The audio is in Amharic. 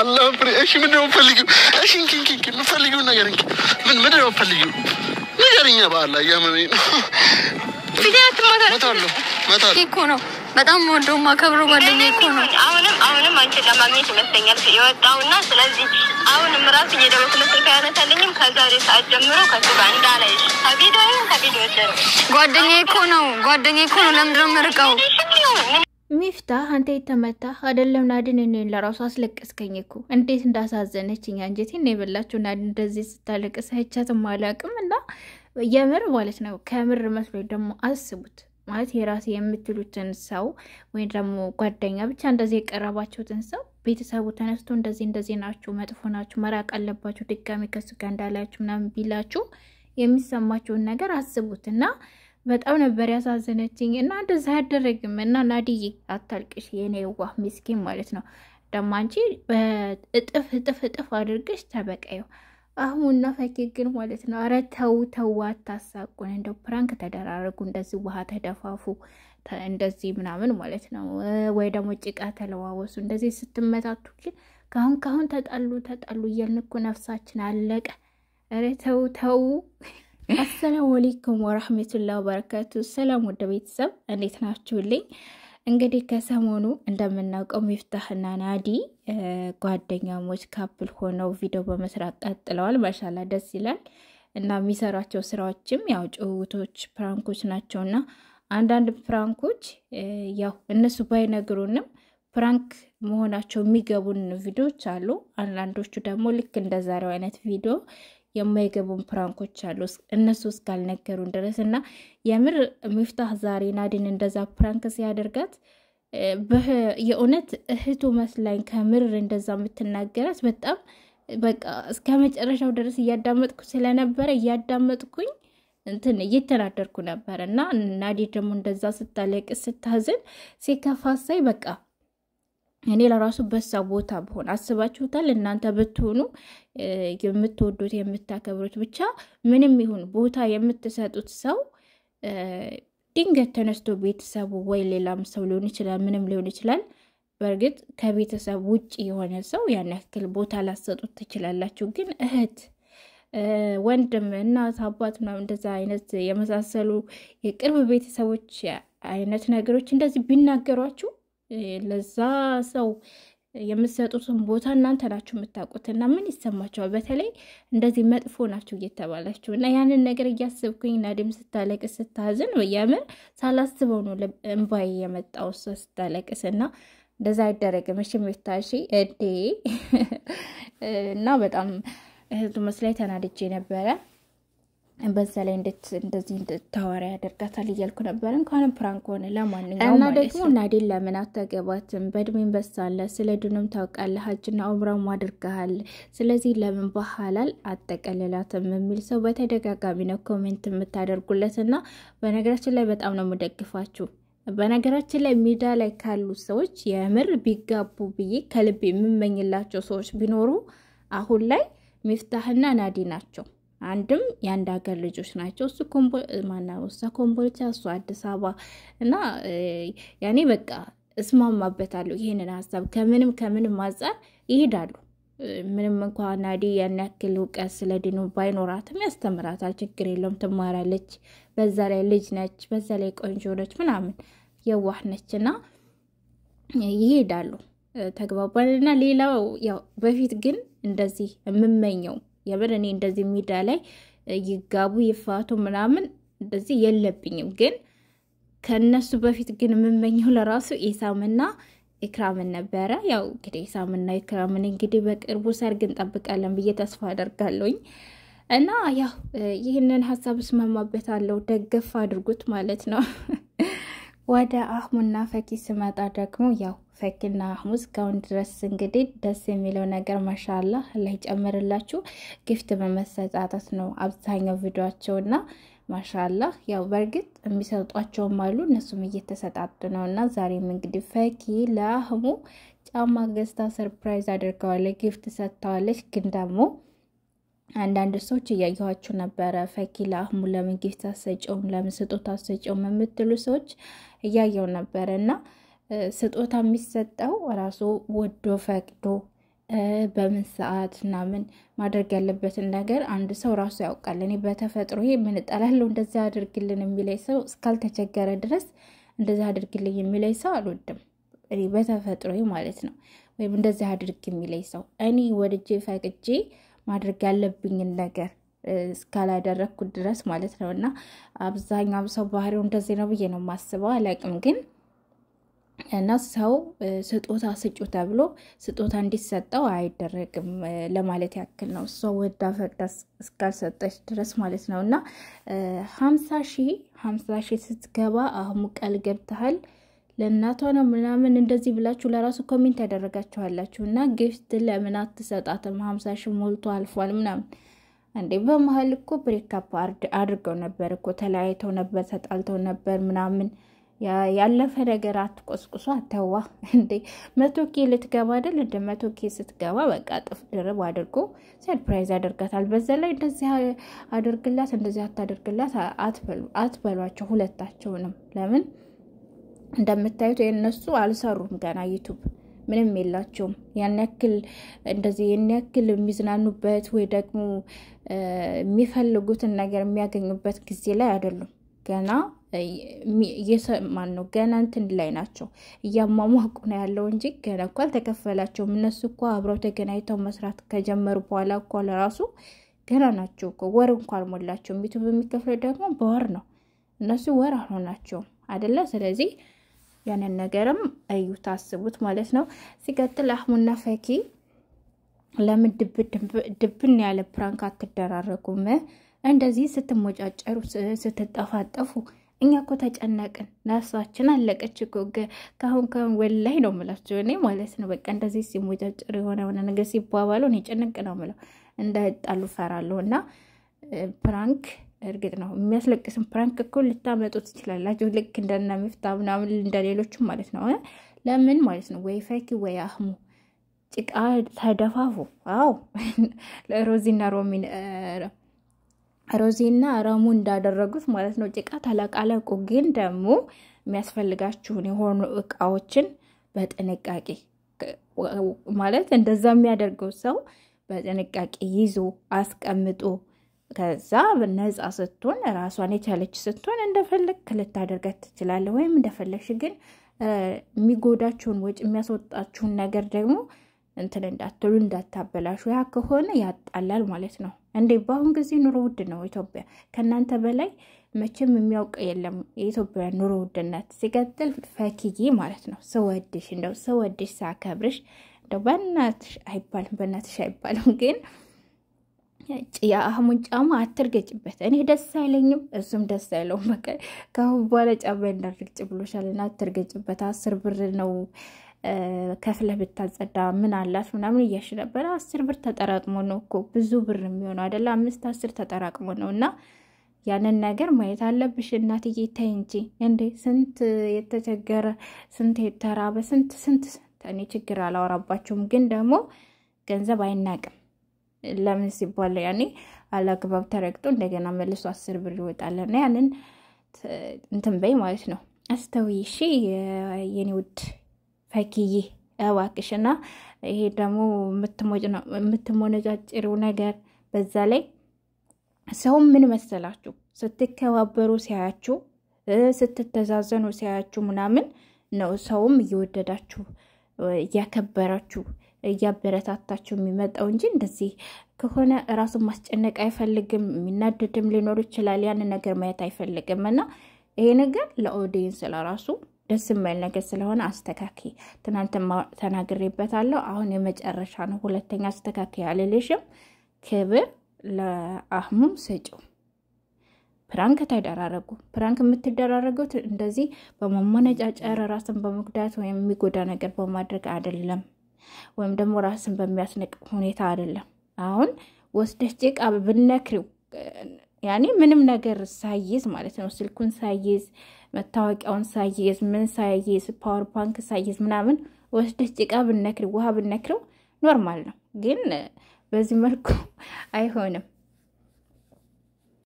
الله بريش من يوم فليجو أشين كين فليجو نجارين من يوم فليجو نجارين يا بالله يا مين فيديوهات ما تعرف يكونوا በጣም ወንዶም ማከብሩ ጓደኛ ይኮኑ አሁንም አንቺ ለማግኘት ይመስለኛል የወጣው እና ስለዚህ አሁንም ራስ እየደወልኩ መስልካ ያነሳልኝም ከዛሬ ሰዓት ጀምሮ ከሱ ጋር እንዳላይሽ ከቪዲዮ ጓደኛ ይኮኑ ለምንድነው መርቀው ሚፍታህ አንተ የተመታ አይደለም ናድን እኔን ለራሱ አስለቀስከኝ እኮ እንዴት እንዳሳዘነችኝ አንጀቴን ነው የበላችሁ ናድን እንደዚህ ስታለቅስ አይቻትም አላቅም እና የምር ማለት ነው ከምር መስሎኝ ደግሞ አስቡት ማለት የራሴ የምትሉትን ሰው ወይ ደግሞ ጓደኛ ብቻ እንደዚህ የቀረባችሁትን ሰው ቤተሰቡ ተነስቶ እንደዚህ ናችሁ መጥፎ ናችሁ መራቅ አለባችሁ ድጋሚ ከሱ ጋር እንዳላችሁ ምናምን ቢላችሁ የሚሰማችሁን ነገር አስቡትና በጣም ነበር ያሳዘነችኝ እና እንደዛ ያደረግም እና ናዲዬ አታልቅሽ የኔ ዋህ ምስኪን ማለት ነው ደማንቺ እጥፍ አድርገሽ ተበቀዩ አሁንና ፈኪ ግን ማለት ነው አረ ተው አታሳቁን እንደው ፕራንክ ተደራረጉ እንደዚህ ውሃ ተደፋፉ እንደዚህ ምናምን ማለት ነው ወይ ደግሞ ጭቃ ተለዋወሱ እንደዚህ ስትመታቱ ግን ካሁን ተጣሉ እያልንኩ ነፍሳችን አለቀ አረ ተው السلام عليكم ورحمة الله وبركاته السلام ወደ ቤተሰብ እንዴት ናችሁልኝ እንግዲህ ከሰሞኑ እንደምናውቀው ሚፍታህና ናዲ ጓደኛሞች ካፕል ሆነው ቪዲዮ በመስራት ቀጥለዋል ማሻአላ ደስ ይላል እና የሚሰራቸው ስራዎችም ያው ጭውውቶች ፕራንኮች ናቸውና አንዳንድ ፕራንኮች ያው እነሱ ባይነግሩንም ፕራንክ መሆናቸው የሚገቡን ቪዲዮዎች አሉ አንዳንዶቹ ደግሞ ልክ እንደዛሬው አይነት ቪዲዮ የማይገቡን ፕራንኮች አሉ እነሱ እስካልነገሩን ድረስና የምር ሚፍታህ ዛሬ ናዲን እንደዛ ፕራንክ ሲያደርጋት የእውነት እህቱ መስላኝ ከምር እንደዛ የምትናገራት በጣም በቃ እስከ መጨረሻው ድረስ ያዳመጥኩ ስለነበረ ያዳመጥኩኝ እንትን እየተናደርኩ ነበርና ናዲ ደግሞ እንደዛ ስታለቅስ ስታዝን ሲከፋሳይ በቃ እኔ ለራሱ በሳ ቦታ በሆነ አስባችሁታል እናንተ ብትሆኑ የምትወዱት የምታከብሩት ብቻ ምንም ይሁን ቦታ የምትሰጡት ሰው ድንገት ተነስቶ ቤተሰቡ ወይ ሌላም ሰው ሊሆን ይችላል ምንም ሊሆን ይችላል በርግጥ ከቤተሰብ ውጪ የሆነ ሰው ያን ያክል ቦታ ላሰጡት ትችላላችሁ ግን እህት ወንድም እናት አባት ነው እንደዛ አይነት የመሳሰሉ የቅርብ ቤተሰቦች አይነት ነገሮች እንደዚህ ቢናገሯችሁ ለዛ ሰው የምትሰጡትን ቦታ እናንተ ናችሁ የምታውቁትና ምን ይሰማችኋል በተለይ እንደዚህ መጥፎ ናችሁ እየተባላችሁና ያንን ነገር እያሰብኩኝ ናዲም ስታለቅስ ስታዝን በየምር ሳላስበው ነው እንባይ የመጣው ስታለቅስና እንደዛ አይደረግም እሺ ሚፍታሺ እና በጣም እህቱ መስላይ ተናድጄ ነበረ በዛ ላይ እንደዚህ ተዋራ ያደርጋታል ይያልኩ ነበር እንኳን ፕራንክ ሆነ ለማንኛውም እና ደግሞ ናዲን ለምን አታገባትም በድሜን በሳለ ስለዱንም ታውቃለህ ሀጅና ኡምራም አድርጋል ስለዚህ ለምን በሐላል አጠቀለላትም የሚል ሰው በተደጋጋሚ ነው ኮሜንት የምታደርጉለትና በነገራችን ላይ በጣም ነው የምደግፋችሁ በነገራችን ላይ ሚዲያ ላይ ካሉ ሰዎች የምር ቢጋቡ ብዬ ከልብ የምመኝላቸው ሰዎች ቢኖሩ አሁን ላይ ሚፍታህና ናዲ ናቸው አንድም ያንድ ሀገር ልጆች ናቸው እሱ ኮምቦልቻ እሱ አዲስ አበባ እና ያኔ በቃ እስማማበታለሁ ይሄንን ሐሳብ ከምንም ማጻር ይሄዳሉ ምንም እንኳን ናዲ ያን ያክል ዕውቀት ስለዲኑ ባይኖራትም ያስተምራታል ችግር የለውም ትማራለች በዛ ላይ ልጅ ነች በዛ ላይ ቆንጆ ነች ምናምን የዋህ ነችና ይሄዳሉ ተግባባልና ሌላው ያው በፊት ግን እንደዚህ የምመኘው የበረኔ እንደዚህ ሚዲያ ላይ ይጋቡ ይፋቱ ምናምን እንደዚህ የለብኝም ግን ከነሱ በፊት ግን የምመኘው ለራሱ ኢሳምና ኢክራምን ነበረ ያው እንግዲህ ኢሳምና ኢክራምን እንግዲህ በቅርቡ ሰርግ እንጠብቃለን ብዬ ተስፋ አደርጋለሁኝ እና ያው ይሄንን ሐሳብ ስማማበታለሁ ደገፍ አድርጉት ማለት ነው ወደ አህሙና ፈኪ ስመጣ ደግሞ ያው ፈኪና አህሙ እስካሁን ድረስ እንግዲህ ደስ የሚለው ነገር ማሻአላህ አላህ ይጨምርላችሁ ጊፍት በመሰጣጣት ነው አብዛኛው ቪዲዮአቸውና ማሻአላህ ያው በርግጥ የሚሰጧቸው አሉ እነሱም እየተሰጣጡ ነውና ዛሬም እንግዲህ ፈኪ ለአህሙ ጫማ ገዝታ ሰርፕራይዝ አድርገዋለች ጊፍት ሰጥታዋለች ግን ደግሞ አንዳንድ ሰዎች እያየኋችሁ ነበረ ፈኪ ለአህሙ ለምን ጊፍት አሰጨውም ለምን ስጦታ አሰጨውም የምትሉ ሰዎች እያየው ነበረና ስጦታ የሚሰጠው ራሱ ወዶ ፈቅዶ በምን ሰዓት ምናምን ማድረግ ያለበትን ነገር አንድ ሰው ራሱ ያውቃል። እኔ በተፈጥሮ ምን እጠላለሁ እንደዛ አድርግልን የሚለኝ ሰው እስካልተቸገረ ድረስ እንደዛ አድርግልኝ የሚለኝ ሰው አልወድም። እኔ በተፈጥሮ ማለት ነው። ወይም እንደዛ አድርግ የሚለኝ ሰው እኔ ወድጄ ፈቅጄ ማድረግ ያለብኝን ነገር እስካላደረኩ ድረስ ማለት ነውና አብዛኛው ሰው ባህሪው እንደዚህ ነው ብዬ ነው ማስበው አላቅም ግን እና ሰው ስጦታ ስጩ ተብሎ ስጦታ እንዲሰጠው አይደረግም ለማለት ያክል ነው። ሰው ወዳ ፈቅዳ እስካልሰጠች ድረስ ማለት ነውና 50,000 ስትገባ አህሙ ቃል ገብተሃል ለእናቷ ነው ምናምን እንደዚህ ብላችሁ ለራሱ ኮሜንት ያደረጋችኋላችሁና ጊፍት ለምን አትሰጣትም 50,000 ሞልቶ አልፏል ምናምን እንዴ በመሃል እኮ ብሬክ አፕ አድርገው ነበር እኮ ተለያይተው ነበር ተጣልተው ነበር ምናምን ያለፈ ነገር አትቆስቁሱ አተዋ እንዴ 100K ልትገባ አይደል እንደ 100K ስትገባ በቃ ጥፍ ድርብ አድርጎ ሰርፕራይዝ ያደርጋታል። በዛ ላይ እንደዚህ አድርግላት እንደዚህ አታድርግላት አትበሏቸው ሁለታቸውንም። ለምን እንደምታዩት የነሱ አልሰሩም ገና ዩቲዩብ ምንም የላቸውም ያን ያክል እንደዚህ ያን ያክል የሚዝናኑበት ወይ ደግሞ የሚፈልጉትን ነገር የሚያገኙበት ጊዜ ላይ አይደሉም። ገና የሰማን ነው ገና እንትን ላይ ናቸው እያማሟቁ ነው ያለው እንጂ ገና እኮ አልተከፈላቸውም። እነሱ እኮ አብረው ተገናኝተው መስራት ከጀመሩ በኋላ እኮ ለራሱ ገና ናቸው እኮ ወር እንኳን አልሞላቸውም። ዩቲዩብ የሚከፍለው ደግሞ በወር ነው እነሱ ወር አልሆናቸውም አይደለ? ስለዚህ ያንን ነገርም አዩ ታስቡት ማለት ነው። ሲቀጥል አህሙና ፈኪ ለምን ድብን ያለ ፕራንክ አትደራረጉም? እንደዚህ ስትሞጫጨሩ ስትጠፋጠፉ እኛ እኮ ተጨነቅን ነፍሳችን አለቀች እኮ ካሁን ወላይ ነው የምላችሁ እኔ ማለት ነው። በቃ እንደዚህ ሲሞጫጨሩ የሆነ ነገር ሲባባሉ እኔ ጭንቅ ነው የምለው እንዳይጣሉ ፈራለሁና ፕራንክ እርግጥ ነው የሚያስለቅስም ፕራንክ እኮ ልታመጡ ትችላላችሁ ልክ እንደና ሚፍታ ምናምን እንደሌሎቹ ማለት ነው። ለምን ማለት ነው ወይ ፈኪ ወይ አህሙ ጭቃ ተደፋፉ። አዎ ሮዚና ረሙ እንዳደረጉት ማለት ነው ጭቃ ተለቃለቁ። ግን ደግሞ የሚያስፈልጋችሁን የሆኑ እቃዎችን በጥንቃቄ ማለት እንደዛ የሚያደርገው ሰው በጥንቃቄ ይዞ አስቀምጦ ከዛ በነፃ ስትሆን ራሷን የቻለች ስትሆን እንደፈለክ ልታደርጋት ትችላለህ። ወይም እንደፈለክሽ ግን የሚጎዳችሁን ወጭ የሚያስወጣችሁን ነገር ደግሞ እንትን እንዳትሉ እንዳታበላሹ። ያ ከሆነ ያጣላል ማለት ነው። እንዴ ባሁን ጊዜ ኑሮ ውድ ነው ኢትዮጵያ። ከናንተ በላይ መቼም የሚያውቅ የለም የኢትዮጵያ ኑሮ ውድነት። ሲቀጥል ፈኪዬ ማለት ነው ሰወድሽ ሳከብርሽ እንደው በእናትሽ አይባልም ግን ያ አህሙን ጫማ አትርገጭበት። እኔ ደስ አይለኝም እሱም ደስ አይለውም። በቃ ካሁን በኋላ ጫማ እንዳርግጭ ብሎሻልና አትርገጭበት 10 ብር ነው ከፍለ ብታጸዳ ምን አላት ምናምን እያሽ ነበር። 10 ብር ተጠራቅሞ ነው እኮ ብዙ ብር የሚሆነው አይደል? 5-10 ተጠራቅሞ ነውና ያንን ነገር ማየት አለብሽ እናትዬ። ተይ እንጂ እንዴ ስንት የተቸገረ ስንት የተራበ ስንት እኔ ችግር አላወራባችሁም ግን ደግሞ ገንዘብ አይናቅም። ለምን ሲባል ያኔ አላግባብ ተረግጦ እንደገና መልሶ 10 ብር ይወጣልና ያንን እንትን በይ ማለት ነው። አስተውይሺ የኔ ውድ ፈኪዬ እባክሽና ይሄ ደግሞ የምትሞነጫጭሪው ነገር በዛ ላይ ሰው ምን መሰላችሁ ስትከባበሩ ሲያያችሁ ስትተዛዘኑ ሲያያችሁ ምናምን ነው ሰውም እየወደዳችሁ እያከበራችሁ እያበረታታችሁ የሚመጣው እንጂ እንደዚህ ከሆነ ራሱን ማስጨነቅ አይፈልግም። የሚናደድም ሊኖር ይችላል ያን ነገር ማየት አይፈልግምና ይሄ ነገር ለኦዲየንስ ለራሱ ደስ የማይል ነገር ስለሆነ አስተካክይ። ትናንት ተናግሬበታለሁ አሁን የመጨረሻ ነው። ሁለተኛ አስተካክይ አልልሽም። ክብር ለአህሙ ስጪው። ፕራንክ ተደራረጉ። ፕራንክ የምትደራረጉት እንደዚህ በመሞነጫጨር ራስን በመጉዳት ወይም የሚጎዳ ነገር በማድረግ አይደለም፣ ወይም ደግሞ ራስን በሚያስነቅ ሁኔታ አይደለም። አሁን ወስደሽ ጭቃ ብነክሪው ያኔ ምንም ነገር ሳይዝ ማለት ነው ስልኩን ሳይዝ መታወቂያውን ሳይዝ ምን ሳይዝ ፓወር ባንክ ሳይዝ ምናምን ወስደሽ ጭቃ ብነክሪው ውሃ ብነክሪው ኖርማል ነው። ግን በዚህ መልኩ አይሆንም።